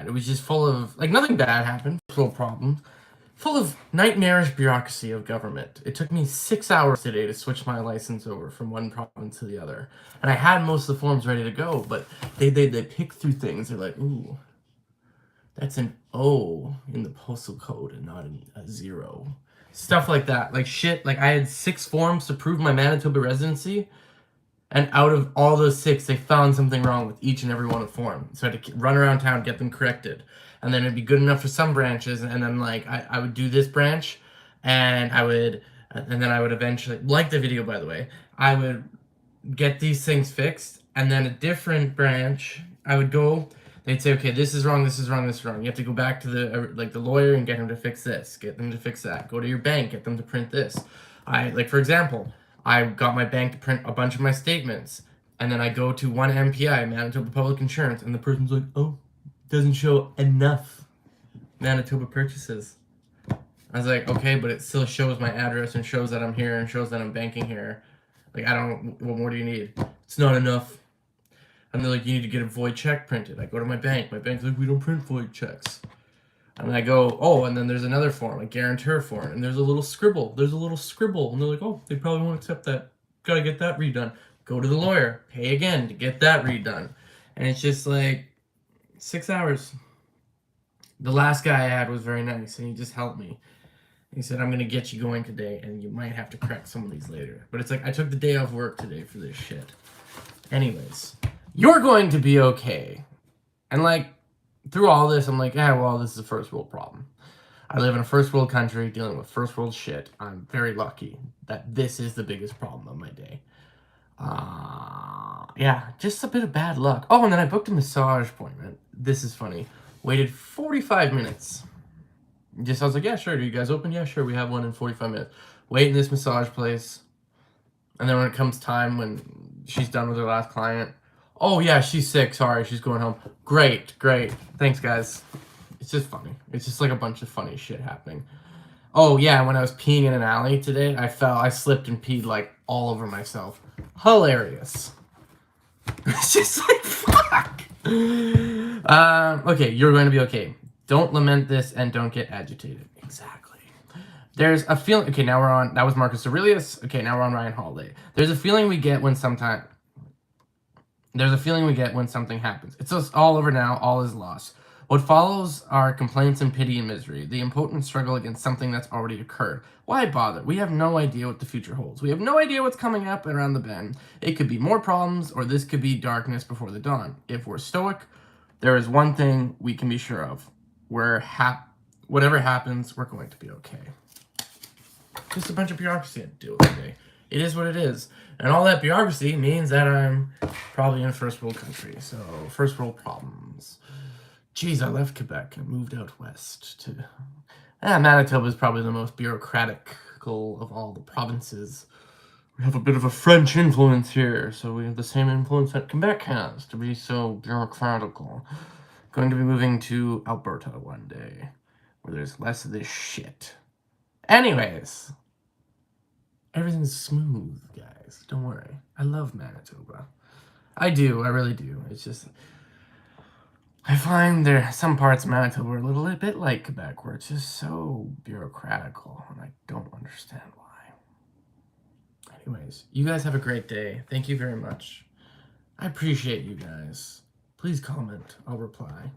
bad. It was just full of, like, nothing bad happened, full of problems. Full of nightmarish bureaucracy of government. It took me 6 hours today to switch my license over from one province to the other. And I had most of the forms ready to go, but they pick through things. They're like, ooh, that's an O in the postal code and not a 0. Stuff like that. Like shit, like I had 6 forms to prove my Manitoba residency. And out of all those 6, they found something wrong with each and every one of the forms. So I had to run around town, get them corrected. And then it'd be good enough for some branches. And then, like, I would do this branch. And then I would eventually, like the video, by the way, I would get these things fixed. And then a different branch, I would go, they'd say, okay, this is wrong, this is wrong, this is wrong. You have to go back to the lawyer and get him to fix this. Get them to fix that. Go to your bank, get them to print this. For example, I got my bank to print a bunch of my statements, and then I go to one MPI, Manitoba Public Insurance, and the person's like, oh, doesn't show enough Manitoba purchases. I was like, okay, but it still shows my address and shows that I'm here and shows that I'm banking here. Like, what more do you need? It's not enough. And they're like, you need to get a void check printed. I go to my bank. My bank's like, we don't print void checks. And I go, oh, and then there's another form, a guarantor form, and there's a little scribble. There's a little scribble. And they're like, oh, they probably won't accept that. Gotta get that redone. Go to the lawyer. Pay again to get that redone. And it's just like 6 hours. The last guy I had was very nice, and he just helped me. He said, I'm going to get you going today, and you might have to correct some of these later. But it's like, I took the day off work today for this shit. Anyways, you're going to be okay. And like, through all this, I'm like, yeah, well, this is a first world problem. I live in a first world country dealing with first world shit. I'm very lucky that this is the biggest problem of my day. Yeah, just a bit of bad luck. Oh, and then I booked a massage appointment. This is funny. Waited 45 minutes. I was like, yeah, sure. Do you guys open? Yeah, sure. We have one in 45 minutes. Wait in this massage place. And then when it comes time when she's done with her last client, oh, yeah, she's sick. Sorry, she's going home. Great. Thanks, guys. It's just funny. It's just like a bunch of funny shit happening. Oh, yeah, when I was peeing in an alley today, I slipped and peed, like, all over myself. Hilarious. It's just like, fuck. Okay, you're going to be okay. Don't lament this and don't get agitated. Exactly. There's a feeling... Okay, now we're on... That was Marcus Aurelius. Okay, now we're on Ryan Holiday. There's a feeling we get when something happens. It's just all over now. All is lost. What follows are complaints and pity and misery. The impotent struggle against something that's already occurred. Why bother? We have no idea what the future holds. We have no idea what's coming up and around the bend. It could be more problems, or this could be darkness before the dawn. If we're stoic, there is one thing we can be sure of. Whatever happens, we're going to be okay. Just a bunch of bureaucracy to deal with today. It is what it is. And all that bureaucracy means that I'm probably in a first world country. So, first world problems. Geez, I left Quebec and moved out west to... Manitoba is probably the most bureaucratical of all the provinces. We have a bit of a French influence here, so we have the same influence that Quebec has to be so bureaucratical. Going to be moving to Alberta one day, where there's less of this shit. Anyways, everything's smooth, guys. Don't worry. I love Manitoba. I do. I really do. It's just... I find some parts of Manitoba are a little bit like Quebec, where it's just so bureaucratical, and I don't understand why. Anyways, you guys have a great day. Thank you very much. I appreciate you guys. Please comment. I'll reply.